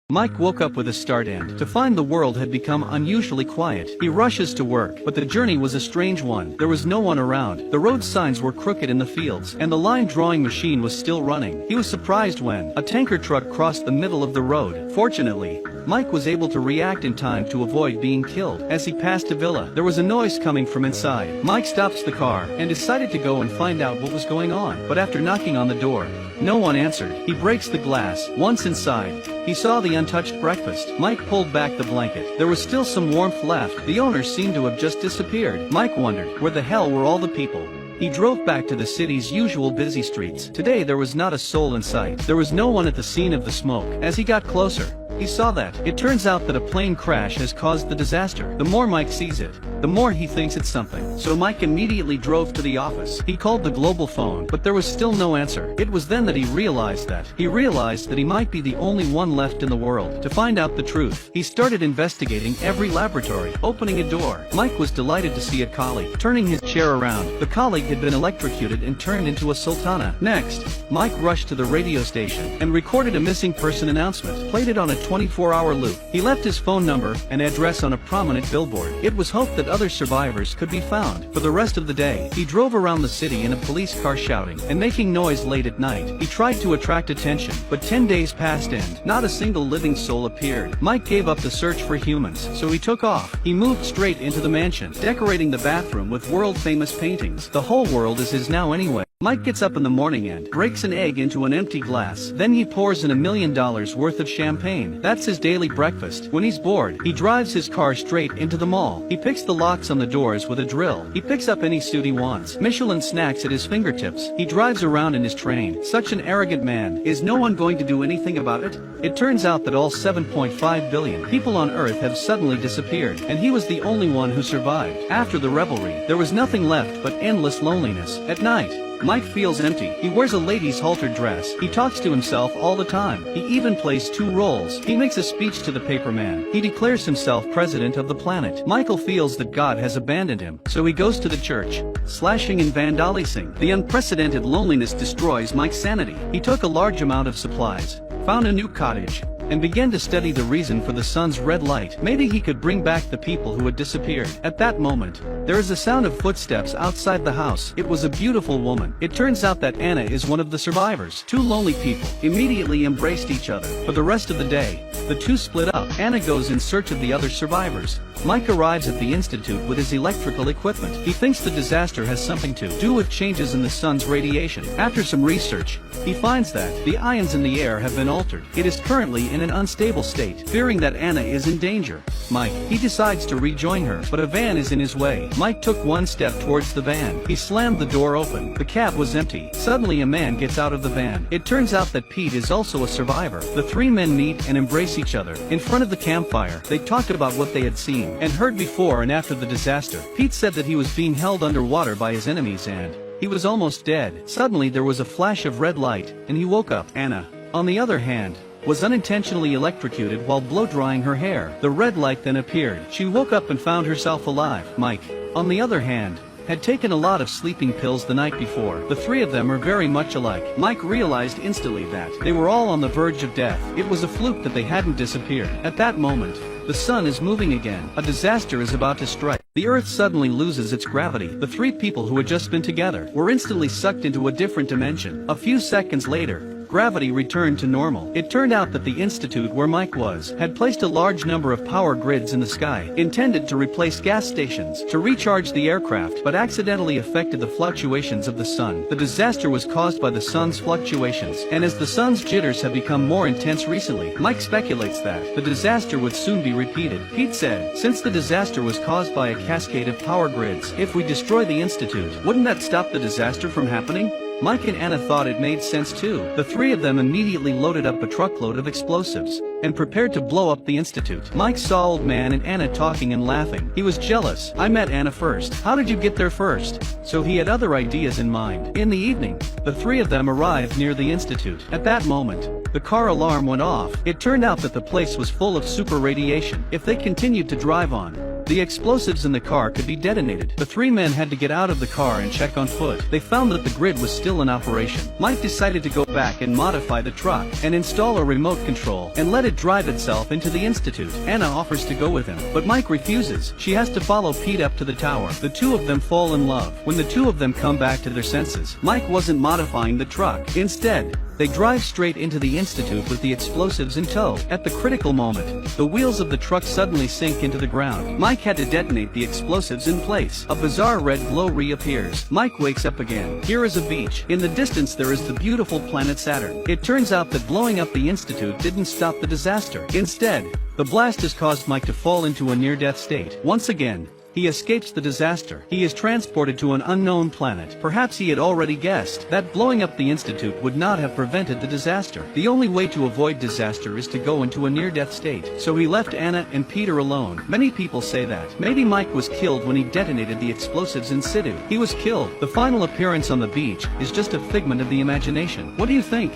Mike woke up with a start and to find the world had become unusually quiet. He rushes to work, but the journey was a strange one. There was no one around, the road signs were crooked in the fields, and the line drawing machine was still running. He was surprised when a tanker truck crossed the middle of the road. Fortunately, Mike was able to react in time to avoid being killed. As he passed a villa, there was a noise coming from inside. Mike stops the car and decided to go and find out what was going on, but after knocking on the door, no one answered. He breaks the glass. Once inside, he saw the untouched breakfast. Mike pulled back the blanket. There was still some warmth left. The owner seemed to have just disappeared. Mike wondered, where the hell were all the people? He drove back to the city's usual busy streets. Today there was not a soul in sight. There was no one at the scene of the smoke. As he got closer, he saw that. It turns out that a plane crash has caused the disaster. The more Mike sees it, the more he thinks it's something. So Mike immediately drove to the office. He called the global phone, but there was still no answer. It was then that he realized that he might be the only one left in the world. To find out the truth, he started investigating every laboratory, opening a door. Mike was delighted to see a colleague. Turning his chair around, the colleague had been electrocuted and turned into a sultana. Next, Mike rushed to the radio station and recorded a missing person announcement, played it on a 24-hour loop. He left his phone number and address on a prominent billboard. It was hoped that other survivors could be found. For the rest of the day, he drove around the city in a police car shouting and making noise late at night. He tried to attract attention, but 10 days passed and not a single living soul appeared. Mike gave up the search for humans, so he took off. He moved straight into the mansion, decorating the bathroom with world-famous paintings. The whole world is his now anyway. Mike gets up in the morning and breaks an egg into an empty glass. Then he pours in $1 million worth of champagne. That's his daily breakfast. When he's bored, he drives his car straight into the mall. He picks the locks on the doors with a drill. He picks up any suit he wants. Michelin snacks at his fingertips. He drives around in his train. Such an arrogant man. Is no one going to do anything about it? It turns out that all 7.5 billion people on Earth have suddenly disappeared, and he was the only one who survived. After the revelry, there was nothing left but endless loneliness. At night, Mike feels empty. He wears a lady's halter dress. He talks to himself all the time. He even plays two roles. He makes a speech to the paperman. He declares himself president of the planet. Michael feels that God has abandoned him, so he goes to the church, slashing and vandalizing. The unprecedented loneliness destroys Mike's sanity. He took a large amount of supplies, found a new cottage, and began to study the reason for the sun's red light. Maybe he could bring back the people who had disappeared. At that moment, there is a sound of footsteps outside the house. It was a beautiful woman. It turns out that Anna is one of the survivors. Two lonely people immediately embraced each other. For the rest of the day, the two split up. Anna goes in search of the other survivors. Mike arrives at the institute with his electrical equipment. He thinks the disaster has something to do with changes in the sun's radiation. After some research, he finds that the ions in the air have been altered. It is currently in an unstable state. Fearing that Anna is in danger, he decides to rejoin her, but a van is in his way. Mike took one step towards the van. He slammed the door open. The cab was empty. Suddenly a man gets out of the van. It turns out that Pete is also a survivor. The three men meet and embrace each other. In front of the campfire, they talked about what they had seen and heard before and after the disaster. Pete said that he was being held underwater by his enemies and he was almost dead. Suddenly there was a flash of red light, and he woke up. Anna, on the other hand, was unintentionally electrocuted while blow-drying her hair. The red light then appeared. She woke up and found herself alive. Mike, on the other hand, had taken a lot of sleeping pills the night before. The three of them are very much alike. Mike realized instantly that they were all on the verge of death. It was a fluke that they hadn't disappeared. At that moment, the sun is moving again. A disaster is about to strike. The Earth suddenly loses its gravity. The three people who had just been together were instantly sucked into a different dimension. A few seconds later, gravity returned to normal. It turned out that the institute where Mike was had placed a large number of power grids in the sky, intended to replace gas stations to recharge the aircraft, but accidentally affected the fluctuations of the sun. The disaster was caused by the sun's fluctuations, and as the sun's jitters have become more intense recently, Mike speculates that the disaster would soon be repeated. Pete said, since the disaster was caused by a cascade of power grids, if we destroy the institute, wouldn't that stop the disaster from happening? Mike and Anna thought it made sense too. The three of them immediately loaded up a truckload of explosives and prepared to blow up the institute. Mike saw Old Man and Anna talking and laughing. He was jealous. I met Anna first. How did you get there first? So he had other ideas in mind. In the evening, the three of them arrived near the institute. At that moment, the car alarm went off. It turned out that the place was full of super radiation. If they continued to drive on, The explosives in the car could be detonated. The three men had to get out of the car and check on foot. They found that the grid was still in operation. Mike decided to go back and modify the truck and install a remote control and let it drive itself into the institute. Anna offers to go with him, but Mike refuses. She has to follow Pete up to the tower. The two of them fall in love. When the two of them come back to their senses, Mike wasn't modifying the truck. Instead, they drive straight into the institute with the explosives in tow. At the critical moment, the wheels of the truck suddenly sink into the ground. Mike had to detonate the explosives in place. A bizarre red glow reappears. Mike wakes up again. Here is a beach. In the distance there is the beautiful planet Saturn. It turns out that blowing up the institute didn't stop the disaster. Instead, the blast has caused Mike to fall into a near-death state. Once again, he escapes the disaster. He is transported to an unknown planet. Perhaps he had already guessed that blowing up the institute would not have prevented the disaster. The only way to avoid disaster is to go into a near-death state. So he left Anna and Peter alone. Many people say that maybe Mike was killed when he detonated the explosives in situ. He was killed. The final appearance on the beach is just a figment of the imagination. What do you think?